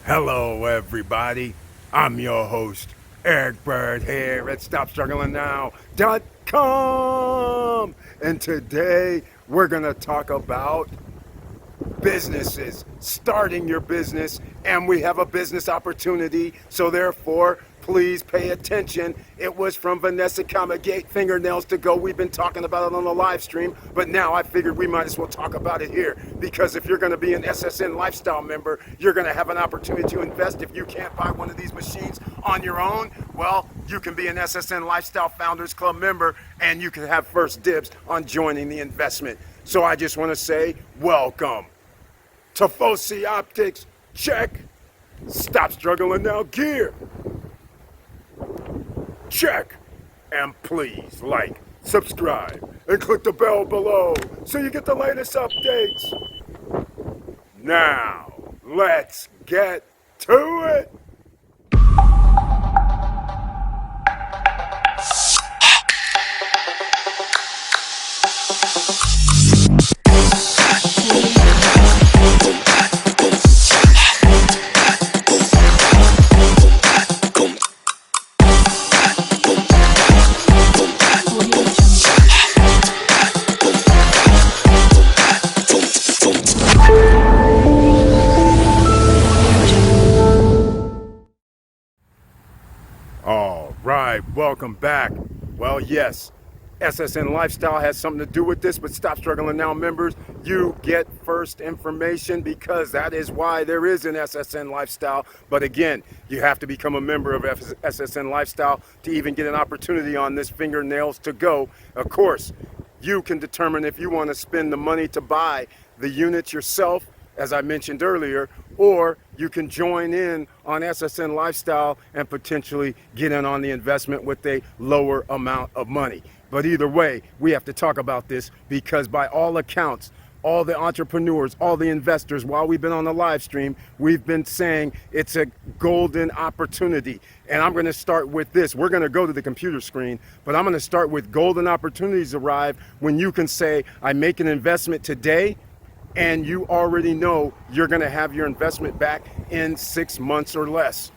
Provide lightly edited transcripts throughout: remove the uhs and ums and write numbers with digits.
Hello, everybody. I'm your host, Eric Bird, here at StopStrugglingNow.com. And today we're going to talk about businesses, starting your business, and we have a business opportunity. So therefore, please pay attention. It was from Vanessa Comagate, Fingernails to Go. We've been talking about it on the live stream, but now I figured we might as well talk about it here, because if you're going to be an SSN Lifestyle member, you're going to have an opportunity to invest. If you can't buy one of these machines on your own, well, you can be an SSN Lifestyle Founders Club member, and you can have first dibs on joining the investment. So I just want to say welcome to Foci Optics, check. Stop struggling now, gear, check. And please like, subscribe, and click the bell below so you get the latest updates. Now, let's get to it. All right, welcome back. Well, yes, SSN Lifestyle has something to do with this, but Stop Struggling Now members, you get first information, because that is why there is an SSN Lifestyle. But again, you have to become a member of SSN Lifestyle to even get an opportunity on this Fingernails to Go. Of course, you can determine if you want to spend the money to buy the units yourself, as I mentioned earlier, or you can join in on SSN Lifestyle and potentially get in on the investment with a lower amount of money. But either way, we have to talk about this, because by all accounts, all the entrepreneurs, all the investors, while we've been on the live stream, we've been saying it's a golden opportunity. And I'm going to start with this. We're going to go to the computer screen, but I'm going to start with golden opportunities arrive when you can say, I make an investment today, and you already know you're going to have your investment back in 6 months or less.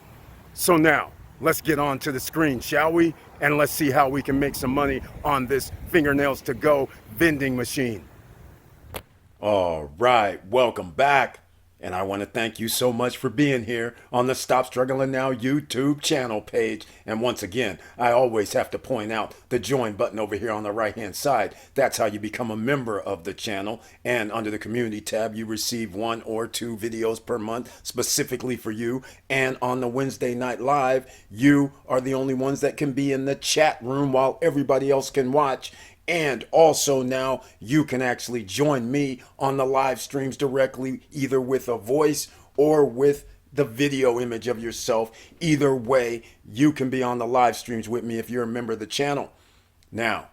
So now, let's get on to the screen, shall we? And let's see how we can make some money on this Fingernails to Go vending machine. All right, welcome back. And I want to thank you so much for being here on the Stop Struggling Now YouTube channel page. And once again, I always have to point out the join button over here on the right hand side. That's how you become a member of the channel. And under the community tab, you receive 1 or 2 videos per month specifically for you. And on the Wednesday night live, you are the only ones that can be in the chat room while everybody else can watch. And also now you can actually join me on the live streams directly, either with a voice or with the video image of yourself. Either way, you can be on the live streams with me if you're a member of the channel. Now,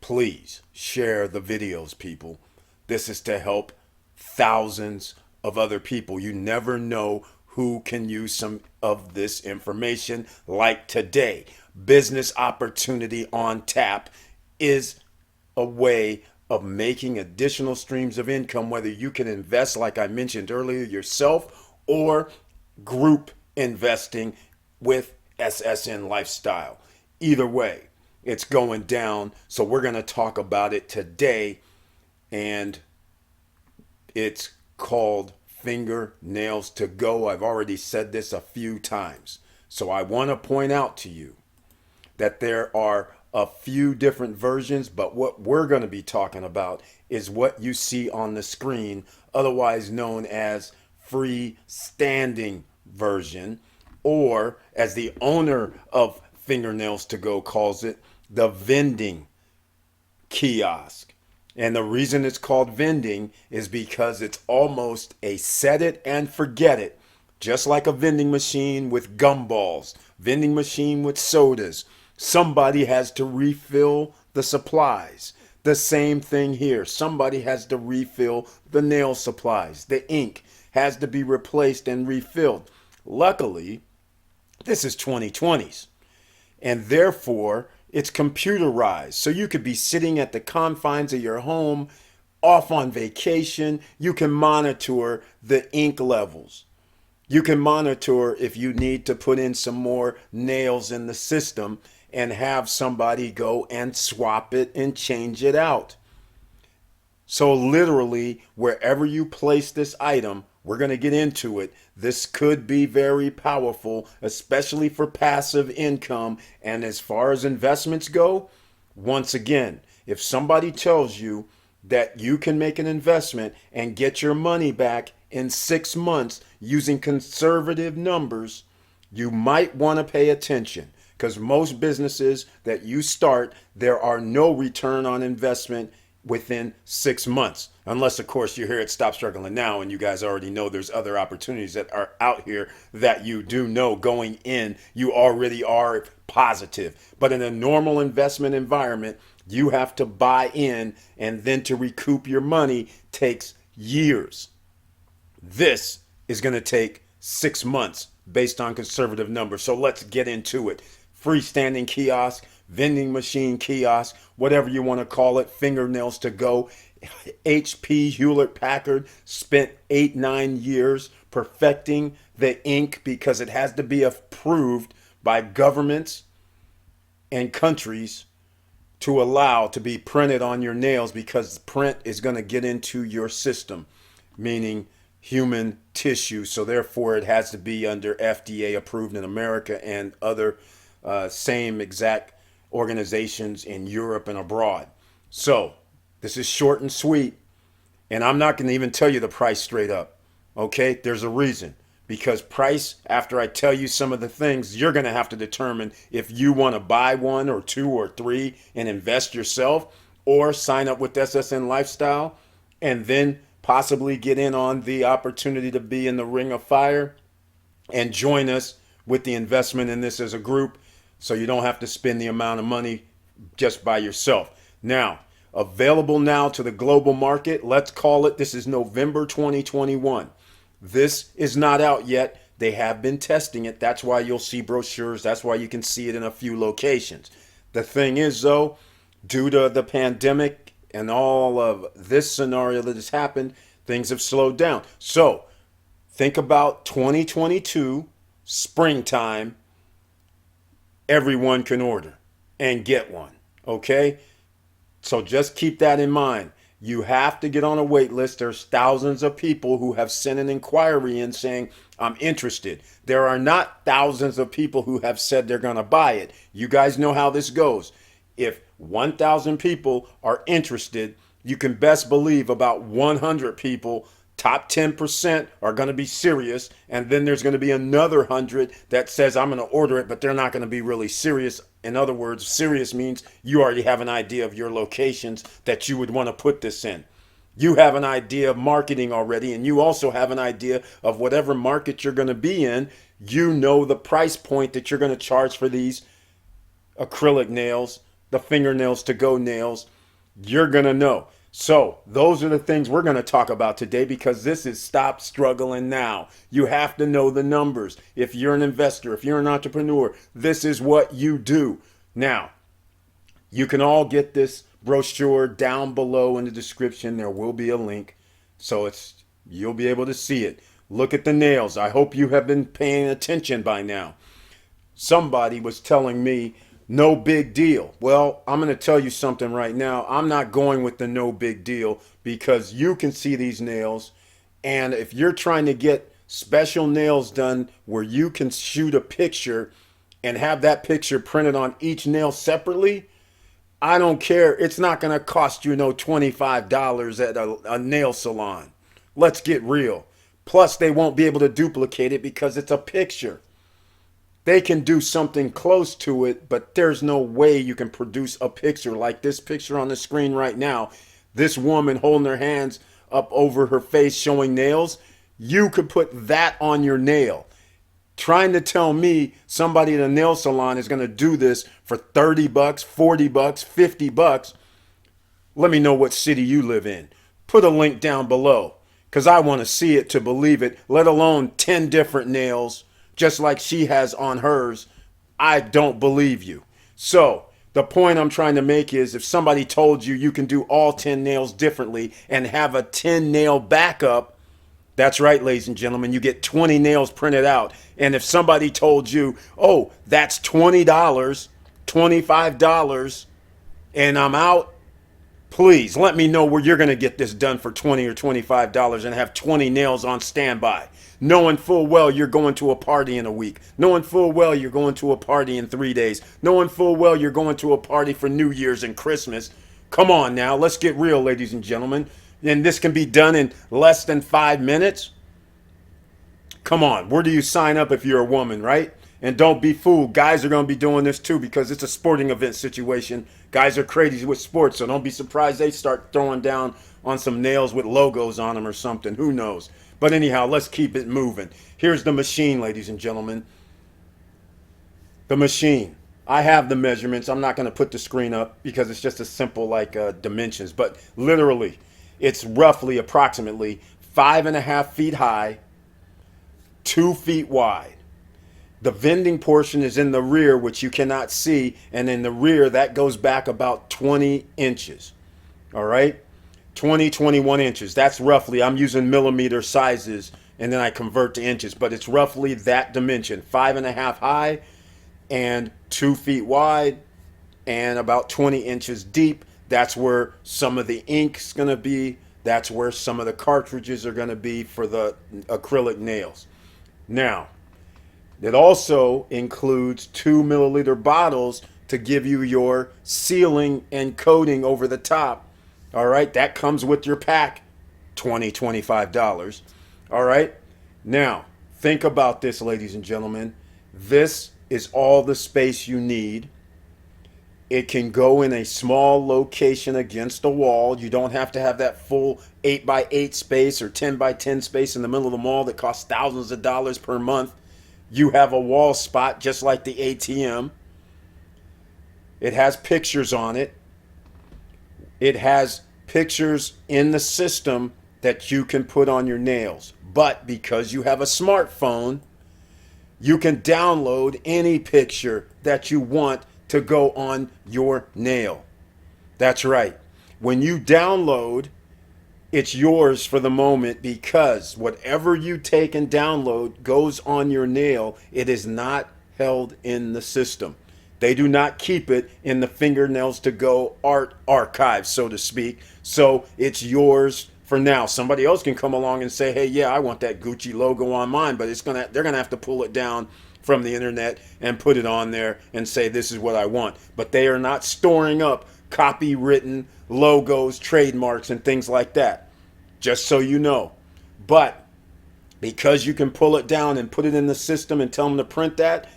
please share the videos, people. This is to help thousands of other people. You never know who can use some of this information. Like today, business opportunity on tap is a way of making additional streams of income, whether you can invest, like I mentioned earlier, yourself, or group investing with SSN Lifestyle. Either way, it's going down. So we're going to talk about it today, and it's called Fingernails to Go. I've already said this a few times. So I want to point out to you that there are a few different versions, but what we're going to be talking about is what you see on the screen, otherwise known as freestanding version, or as the owner of Fingernails to Go calls it, the vending kiosk. And the reason it's called vending is because it's almost a set it and forget it, just like a vending machine with gumballs, vending machine with sodas. Somebody has to refill the supplies. The same thing here. Somebody has to refill the nail supplies. The ink has to be replaced and refilled. Luckily, this is 2020s, and therefore it's computerized. So you could be sitting at the confines of your home, off on vacation. You can monitor the ink levels. You can monitor if you need to put in some more nails in the system and have somebody go and swap it and change it out. So literally, wherever you place this item, we're going to get into it. This could be very powerful, especially for passive income. And as far as investments go, once again, if somebody tells you that you can make an investment and get your money back in 6 months using conservative numbers, you might want to pay attention, because most businesses that you start, there are no return on investment within 6 months. Unless, of course, you're here at Stop Struggling Now and you guys already know there's other opportunities that are out here that you do know going in, you already are positive. But in a normal investment environment, you have to buy in, and then to recoup your money takes years. This is going to take 6 months based on conservative numbers. So let's get into it. Freestanding kiosk, vending machine kiosk, whatever you want to call it, fingernails to go. HP Hewlett Packard spent 8-9 years perfecting the ink because it has to be approved by governments and countries to allow to be printed on your nails, because print is going to get into your system, meaning human tissue. So therefore it has to be under FDA approved in America and other same exact organizations in Europe and abroad. So this is short and sweet, and I'm not going to even tell you the price straight up. Okay, there's a reason, because price, after I tell you some of the things, you're going to have to determine if you want to buy one or two or three and invest yourself, or sign up with SSN Lifestyle and then possibly get in on the opportunity to be in the ring of fire and join us with the investment in this as a group, so you don't have to spend the amount of money just by yourself. Now, available now to the global market, let's call it, this is November 2021. This is not out yet. They have been testing it. That's why you'll see brochures. That's why you can see it in a few locations. The thing is, though, due to the pandemic and all of this scenario that has happened, things have slowed down. So think about 2022, springtime, everyone can order and get one. Okay? So just keep that in mind. You have to get on a wait list. There's thousands of people who have sent an inquiry in saying, I'm interested. There are not thousands of people who have said they're going to buy it. You guys know how this goes. If 1,000 people are interested, you can best believe about 100 people, top 10%, are going to be serious. And then there's going to be another 100 that says, I'm going to order it, but they're not going to be really serious. In other words, serious means you already have an idea of your locations that you would want to put this in. You have an idea of marketing already, and you also have an idea of whatever market you're going to be in. You know the price point that you're going to charge for these acrylic nails, the fingernails to go nails. You're going to know. So those are the things we're going to talk about today, because this is Stop Struggling Now. You have to know the numbers. If you're an investor, if you're an entrepreneur, this is what you do. Now, you can all get this brochure down below in the description. There will be a link, so you'll be able to see it. Look at the nails. I hope you have been paying attention by now. Somebody was telling me, no big deal. Well, I'm going to tell you something right now. I'm not going with the no big deal, because you can see these nails. And if you're trying to get special nails done where you can shoot a picture and have that picture printed on each nail separately, I don't care. It's not going to cost you $25 at a nail salon. Let's get real. Plus, they won't be able to duplicate it because it's a picture. They can do something close to it, but there's no way you can produce a picture like this picture on the screen right now. This woman holding her hands up over her face showing nails. You could put that on your nail. Trying to tell me somebody at a nail salon is going to do this for $30, $40, $50. Let me know what city you live in. Put a link down below, because I want to see it to believe it, let alone 10 different nails just like she has on hers. I don't believe you. So the point I'm trying to make is, if somebody told you you can do all 10 nails differently and have a 10 nail backup, That's right, ladies and gentlemen. You get 20 nails printed out. And if somebody told you, oh, that's $20, $25, and I'm out, please let me know where you're going to get this done for $20 or $25 and have 20 nails on standby. Knowing full well you're going to a party in a week. Knowing full well you're going to a party in 3 days. Knowing full well you're going to a party for New Year's and Christmas. Come on now, let's get real, ladies and gentlemen. And this can be done in less than 5 minutes. Come on, where do you sign up if you're a woman, right? And don't be fooled. Guys are going to be doing this too because it's a sporting event situation. Guys are crazy with sports, so don't be surprised they start throwing down on some nails with logos on them or something. Who knows? But anyhow, let's keep it moving. Here's the machine, ladies and gentlemen. The machine. I have the measurements. I'm not going to put the screen up because it's just a simple dimensions. But literally, it's roughly approximately 5.5 feet high, 2 feet wide. The vending portion is in the rear, which you cannot see. And in the rear, that goes back about 20 inches. All right? 20, 21 inches. That's roughly, I'm using millimeter sizes, and then I convert to inches. But it's roughly that dimension. 5.5 high and 2 feet wide and about 20 inches deep. That's where some of the ink's going to be. That's where some of the cartridges are going to be for the acrylic nails. Now, it also includes 2 milliliter bottles to give you your sealing and coating over the top. All right, that comes with your pack, $20, $25. All right, now think about this, ladies and gentlemen. This is all the space you need. It can go in a small location against a wall. You don't have to have that full 8x8 space or 10x10 space in the middle of the mall that costs thousands of dollars per month. You have a wall spot just like the ATM. It has pictures on it. It has pictures in the system that you can put on your nails. But because you have a smartphone, you can download any picture that you want to go on your nail. That's right. When you download, it's yours for the moment because whatever you take and download goes on your nail. It is not held in the system. They do not keep it in the Fingernails to Go art archive, so to speak. So it's yours for now. Somebody else can come along and say, hey, yeah, I want that Gucci logo on mine, but they're gonna have to pull it down from the internet and put it on there and say this is what I want. But they are not storing up copywritten logos, trademarks, and things like that. Just so you know. But because you can pull it down and put it in the system and tell them to print that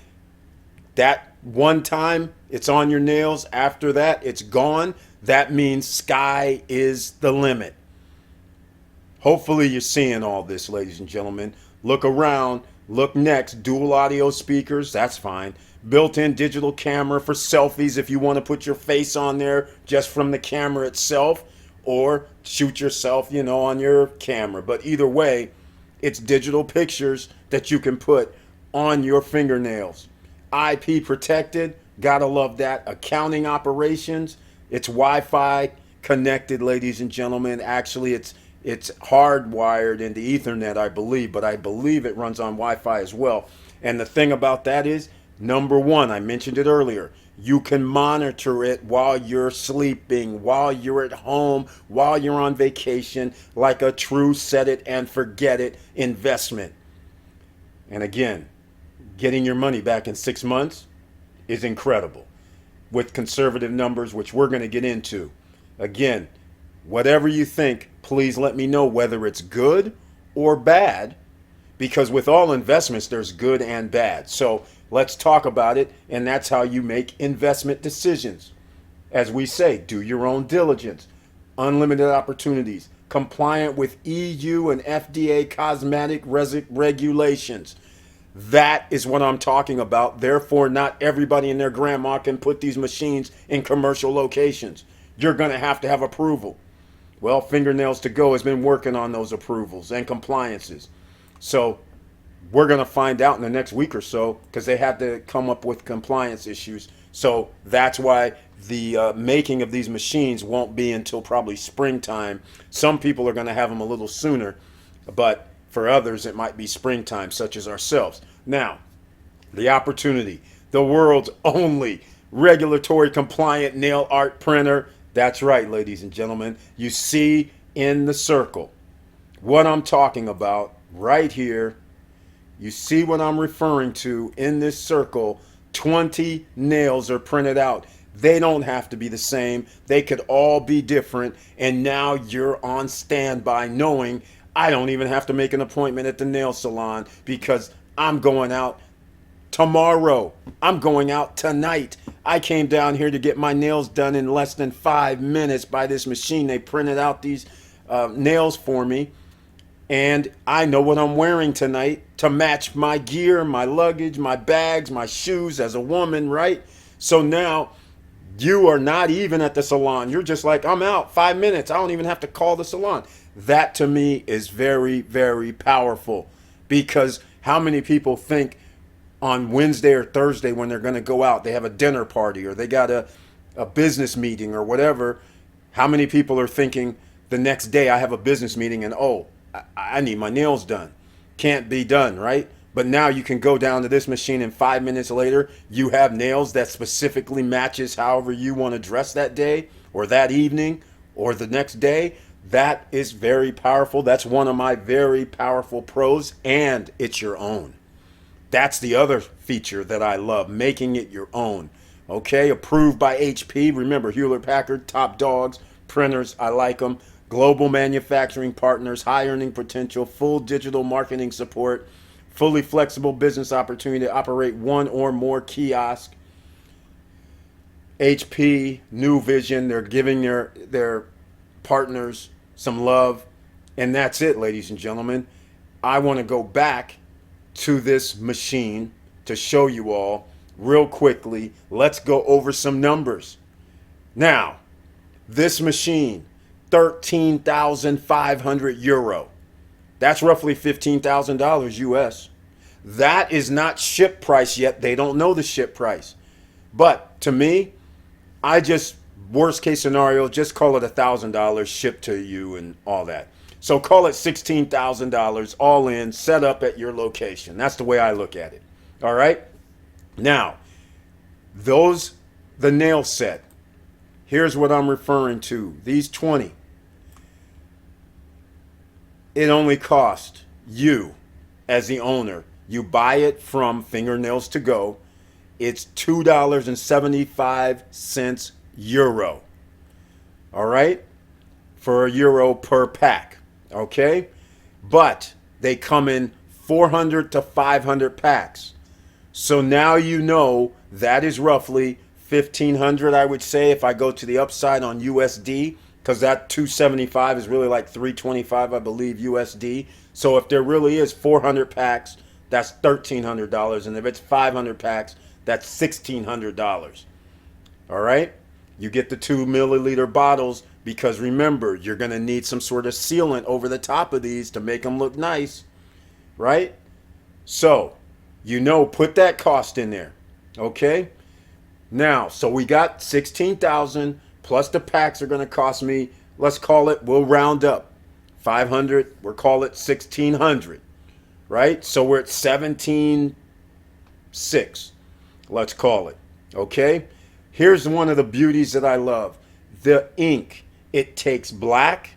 one time it's on your nails. After that, it's gone. That means sky is the limit. Hopefully you're seeing all this, ladies and gentlemen. Look around. Look next. Dual audio speakers. That's fine. Built-in digital camera for selfies if you want to put your face on there just from the camera itself, or shoot yourself, on your camera. But either way, it's digital pictures that you can put on your fingernails. IP protected. Gotta love that. Accounting operations. It's Wi-Fi connected, ladies and gentlemen. Actually, it's hardwired into Ethernet, I believe, but I believe it runs on Wi-Fi as well. And the thing about that is, number one, I mentioned it earlier, you can monitor it while you're sleeping, while you're at home, while you're on vacation, like a true set it and forget it investment. And again, getting your money back in 6 months is incredible with conservative numbers, which we're going to get into. Again, whatever you think, please let me know whether it's good or bad, because with all investments, there's good and bad. So let's talk about it, and that's how you make investment decisions. As we say, do your own diligence, unlimited opportunities, compliant with EU and FDA cosmetic regulations. That is what I'm talking about. Therefore, not everybody and their grandma can put these machines in commercial locations. You're going to have approval. Well, Fingernails to Go has been working on those approvals and compliances. So we're going to find out in the next week or so, because they had to come up with compliance issues. So that's why the making of these machines won't be until probably springtime. Some people are going to have them a little sooner, but For others, it might be springtime, such as ourselves. Now, the opportunity, the world's only regulatory compliant nail art printer. That's right, ladies and gentlemen. You see in the circle what I'm talking about right here. You see what I'm referring to in this circle. 20 nails are printed out. They don't have to be the same. They could all be different. And now you're on standby knowing I don't even have to make an appointment at the nail salon because I'm going out tomorrow. I'm going out tonight. I came down here to get my nails done in less than 5 minutes by this machine. They printed out these nails for me. And I know what I'm wearing tonight to match my gear, my luggage, my bags, my shoes as a woman, right? So now you are not even at the salon. You're just like, I'm out 5 minutes. I don't even have to call the salon. That to me is very, very powerful, because how many people think on Wednesday or Thursday when they're going to go out, they have a dinner party or they got a business meeting or whatever. How many people are thinking the next day I have a business meeting and, oh, I need my nails done. Can't be done, right? But now you can go down to this machine and 5 minutes later, you have nails that specifically matches however you want to dress that day or that evening or the next day. That is very powerful. That's one of my very powerful pros, and it's your own. That's the other feature that I love, making it your own. Okay, approved by HP. Remember, Hewlett-Packard, top dogs, printers, I like them. Global manufacturing partners, high earning potential, full digital marketing support, fully flexible business opportunity to operate one or more kiosks. HP, new vision, they're giving their partners some love. And that's it, ladies and gentlemen. I want to go back to this machine to show you all real quickly. Let's go over some numbers. Now, this machine, 13,500 euro. That's roughly $15,000 US. That is not ship price yet. They don't know the ship price. But to me, I just, worst case scenario, just call it $1,000 shipped to you and all that. So call it $16,000 all in, set up at your location. That's the way I look at it. All right. Now, the nail set. Here's what I'm referring to. These 20. It only cost you, as the owner, you buy it from Fingernails to Go. It's $2.75 euro. All right? For a euro per pack. Okay? But they come in 400 to 500 packs. So now you know that is roughly 1,500, I would say, if I go to the upside on USD, because that 275 is really like 325, I believe, USD. So if there really is 400 packs, that's $1,300. And if it's 500 packs, that's $1,600. All right? You get the 2 milliliter bottles because remember, you're going to need some sort of sealant over the top of these to make them look nice. Right? So, put that cost in there. Okay? Now, so we got 16,000 plus the packs are going to cost me, let's call it, we'll round up 500, we'll call it 1,600, right? So we're at 17,600, let's call it, okay? Here's one of the beauties that I love. The ink, it takes black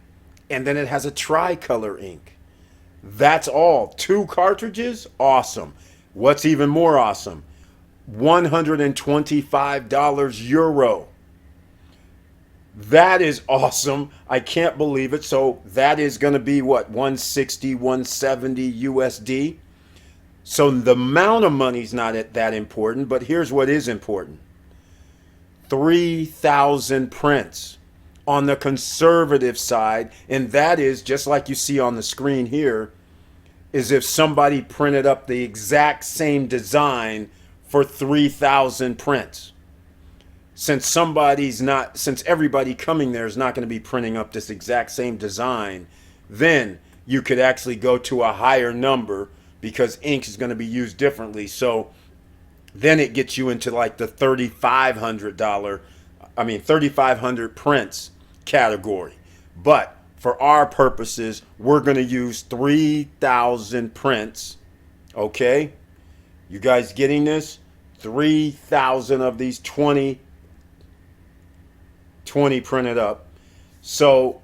and then it has a tricolor ink. That's all. 2 cartridges, awesome. What's even more awesome? $125 euro. That is awesome. I can't believe it. So that is going to be what, 160, 170 USD. So the amount of money is not that important, but here's what is important. 3,000 prints on the conservative side, and that is just like you see on the screen here, is if somebody printed up the exact same design for 3,000 prints. Since everybody coming there is not going to be printing up this exact same design, then you could actually go to a higher number because ink is going to be used differently. So then it gets you into like the $3,500 prints category. But for our purposes, we're going to use 3,000 prints. Okay? You guys getting this? 3,000 of these 20 printed up. So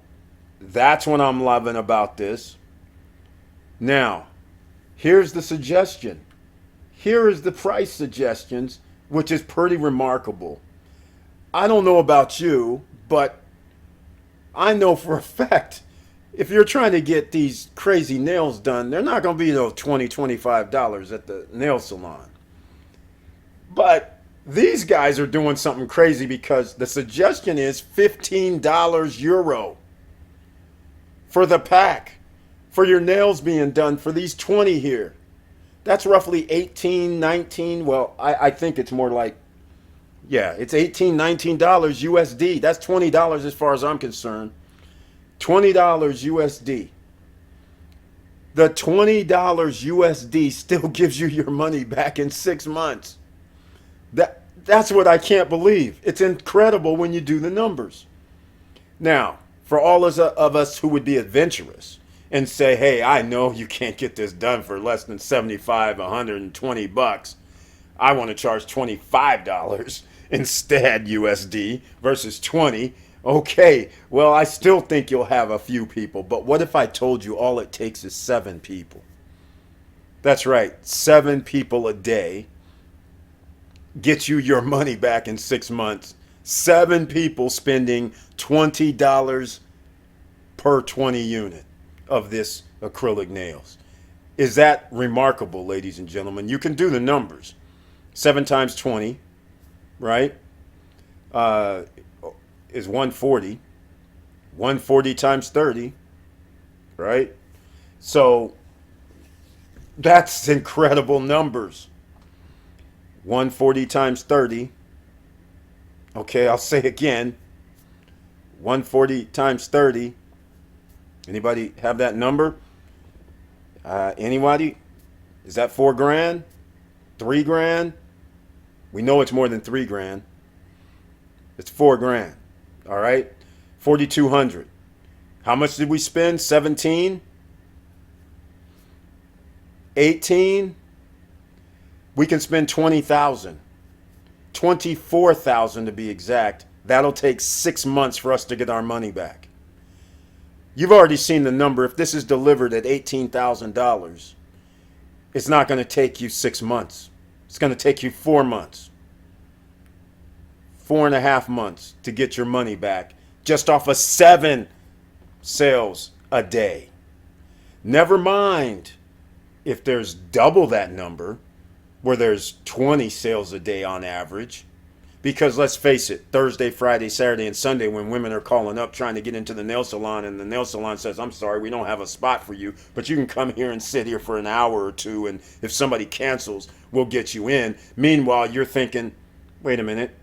that's what I'm loving about this. Now, here's the suggestion. Here is the price suggestions, which is pretty remarkable. I don't know about you, but I know for a fact if you're trying to get these crazy nails done, they're not going to be those $20, $25 at the nail salon. But these guys are doing something crazy because the suggestion is $15 euro for the pack, for your nails being done for these 20 here. That's roughly 18, 19. Well, I think it's more like, yeah, it's 18, $19 USD. That's $20 as far as I'm concerned. $20 USD. The $20 USD still gives you your money back in 6 months. That's what I can't believe. It's incredible when you do the numbers. Now, for all of us who would be adventurous and say, hey, I know you can't get this done for less than 75, 120 bucks. I want to charge $25 instead USD versus 20. Okay, well, I still think you'll have a few people. But what if I told you all it takes is 7 people? That's right, 7 people a day get you your money back in 6 months. 7 people spending $20 per 20 unit of this acrylic nails. Is that remarkable, ladies and gentlemen? You can do the numbers. 7 times 20, right, is 140. 140 times 30, right? So that's incredible numbers. 140 times 30. Okay, I'll say again. 140 times 30. Anybody have that number? Anybody? Is that $4,000? $3,000? We know it's more than $3,000. It's $4,000. All right, 4,200. How much did we spend? 17, 18. We can spend 20,000, 24,000 to be exact. That'll take 6 months for us to get our money back. You've already seen the number. If this is delivered at $18,000, it's not going to take you 6 months. It's going to take you 4 months. 4.5 months to get your money back just off of 7 sales a day. Never mind if there's double that number, where there's 20 sales a day on average. Because let's face it, Thursday, Friday, Saturday, and Sunday, when women are calling up trying to get into the nail salon, and the nail salon says, I'm sorry, we don't have a spot for you, but you can come here and sit here for an hour or two, and if somebody cancels, we'll get you in. Meanwhile, you're thinking, wait a minute,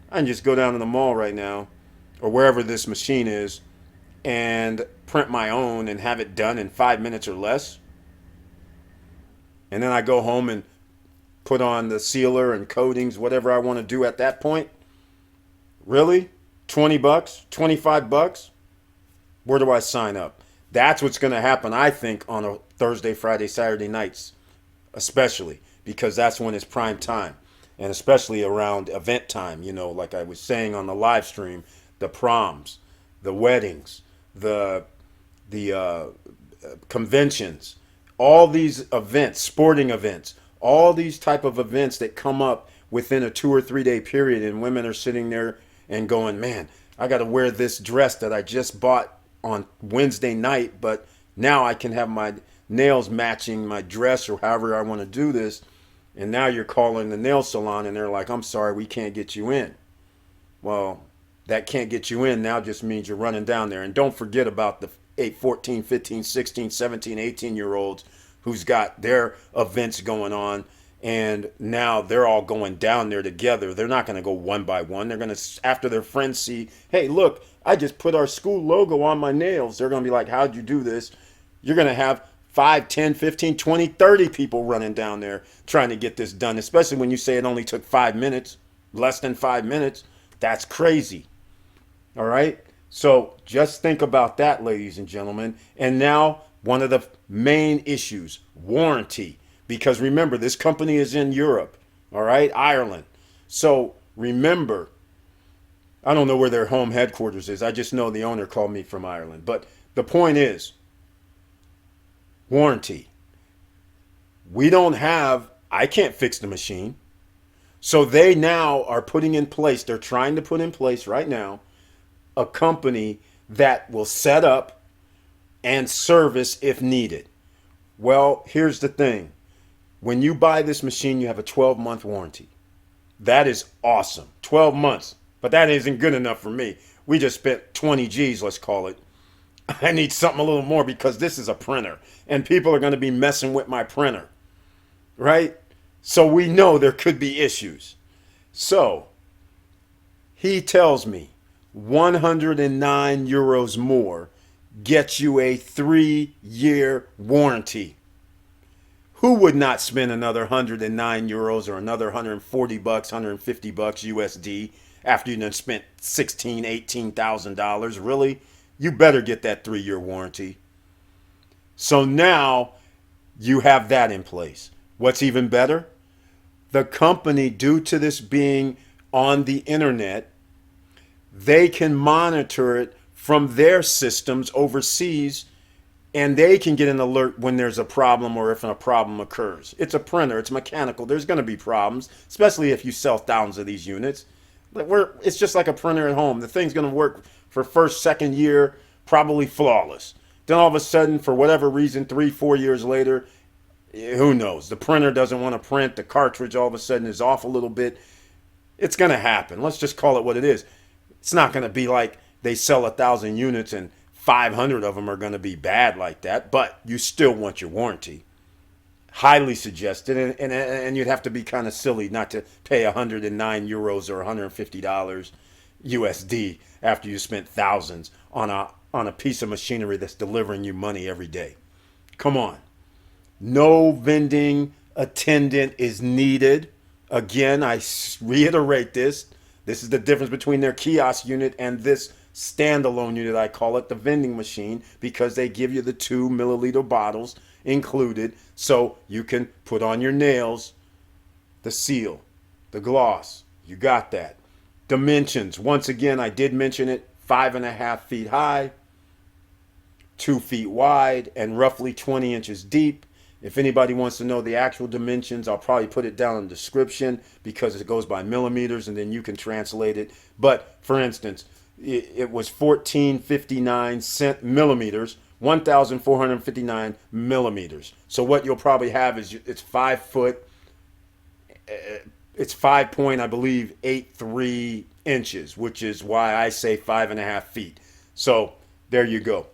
I can just go down to the mall right now, or wherever this machine is, and print my own and have it done in 5 minutes or less. And then I go home and put on the sealer and coatings, whatever I want to do at that point. Really? 20 bucks? 25 bucks? Where do I sign up? That's what's going to happen, I think, on a Thursday, Friday, Saturday nights, especially, because that's when it's prime time. And especially around event time, you know, like I was saying on the live stream, the proms, the weddings, the conventions, all these events, sporting events, all these type of events that come up within a 2 or 3 day period, and women are sitting there and going, man, I got to wear this dress that I just bought on Wednesday night, but now I can have my nails matching my dress or however I want to do this. And now you're calling the nail salon and they're like, I'm sorry, we can't get you in. Well, that can't get you in now just means you're running down there. And don't forget about the 8, 14, 15, 16, 17, 18-year-olds who's got their events going on. And now they're all going down there together. They're not going to go one by one. They're going to, after their friends see, hey, look, I just put our school logo on my nails. They're going to be like, how'd you do this? You're going to have 5, 10, 15, 20, 30 people running down there trying to get this done, especially when you say it only took 5 minutes, less than 5 minutes. That's crazy. All right? So just think about that, ladies and gentlemen. And now, one of the main issues, warranty. Because remember, this company is in Europe, all right, Ireland. So remember, I don't know where their home headquarters is. I just know the owner called me from Ireland. But the point is, warranty. We don't have, I can't fix the machine. So they now are putting in place, they're trying to put in place right now a company that will set up and service if needed. Well, here's the thing. When you buy this machine, you have a 12-month warranty. That is awesome. 12 months. But that isn't good enough for me. We just spent 20 G's, let's call it. I need something a little more because this is a printer. And people are going to be messing with my printer. Right? So we know there could be issues. So he tells me 109 euros more gets you a 3-year warranty. Who would not spend another 109 euros or another 140 bucks, 150 bucks USD after you done spent $18,000? Really? You better get that 3-year warranty. So now you have that in place. What's even better? The company, due to this being on the internet, they can monitor it from their systems overseas, and they can get an alert when there's a problem or if a problem occurs. It's a printer, it's mechanical. There's going to be problems, especially if you sell thousands of these units. It's just like a printer at home. The thing's going to work for first, second year, probably flawless. Then all of a sudden, for whatever reason, 3-4 years later, who knows? The printer doesn't want to print. The cartridge all of a sudden is off a little bit. It's going to happen. Let's just call it what it is. It's not going to be like they sell 1,000 units and 500 of them are going to be bad like that, but you still want your warranty. Highly suggested, and you'd have to be kind of silly not to pay 109 euros or $150 USD after you spent thousands on a piece of machinery that's delivering you money every day. Come on. No vending attendant is needed. Again, I reiterate this. This is the difference between their kiosk unit and this standalone unit, I call it, the vending machine, because they give you the 2 milliliter bottles included so you can put on your nails, the seal, the gloss. You got that. Dimensions. Once again, I did mention it, 5.5 feet high, 2 feet wide, and roughly 20 inches deep. If anybody wants to know the actual dimensions, I'll probably put it down in the description because it goes by millimeters and then you can translate it. But for instance, it was 1459 millimeters, 1,459 millimeters. So what you'll probably have is it's 5 foot, it's 5 point, I believe, 83 inches, which is why I say 5.5 feet. So there you go.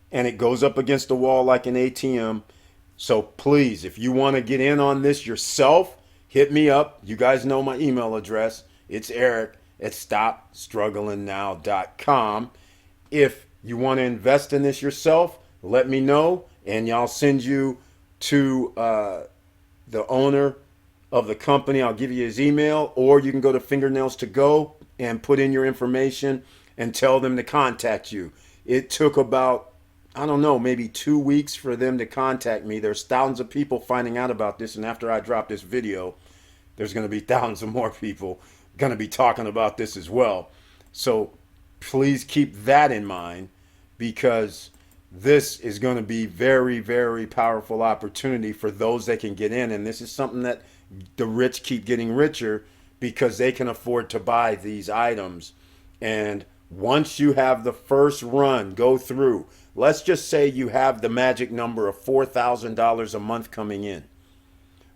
And it goes up against the wall like an ATM. So please, if you want to get in on this yourself, hit me up. You guys know my email address. It's eric@stopstrugglingnow.com. If you want to invest in this yourself, let me know, and I'll send you to the owner of the company. I'll give you his email, or you can go to Fingernails to Go and put in your information and tell them to contact you. It took about, I don't know, maybe 2 weeks for them to contact me. There's thousands of people finding out about this, and after I drop this video, there's going to be thousands of more people going to be talking about this as well. So please keep that in mind, because this is going to be very, very powerful opportunity for those that can get in. And this is something that the rich keep getting richer because they can afford to buy these items. And once you have the first run go through, let's just say you have the magic number of $4,000 a month coming in.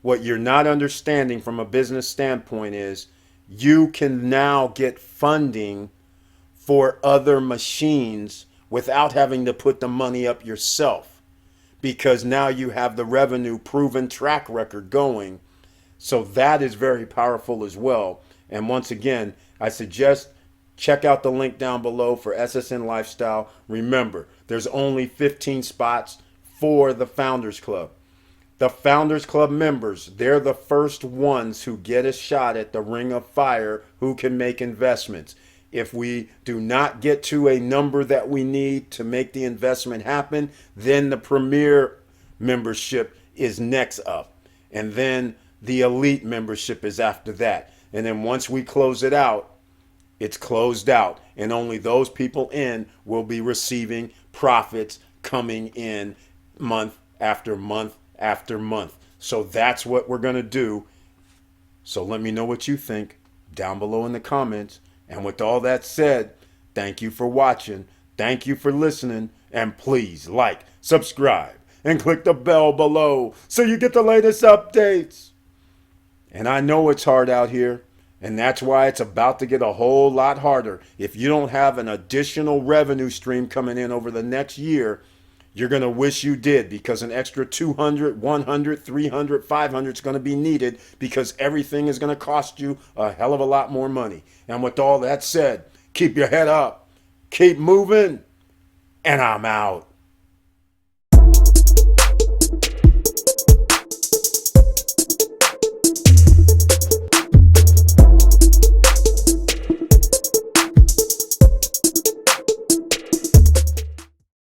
What you're not understanding from a business standpoint is you can now get funding for other machines without having to put the money up yourself, because now you have the revenue proven track record going. So that is very powerful as well. And once again, I suggest check out the link down below for SSN Lifestyle. Remember, there's only 15 spots for the Founders Club. The Founders Club members, they're the first ones who get a shot at the ring of fire who can make investments. If we do not get to a number that we need to make the investment happen, then the Premier membership is next up. And then the Elite membership is after that. And then once we close it out, it's closed out. And only those people in will be receiving profits coming in month after month after month. So that's what we're going to do. So let me know what you think down below in the comments. And with all that said, thank you for watching. Thank you for listening. And please like, subscribe, and click the bell below so you get the latest updates. And I know it's hard out here, and that's why it's about to get a whole lot harder. If you don't have an additional revenue stream coming in over the next year, you're going to wish you did, because an extra 200, 100, 300, 500 is going to be needed, because everything is going to cost you a hell of a lot more money. And with all that said, keep your head up, keep moving, and I'm out.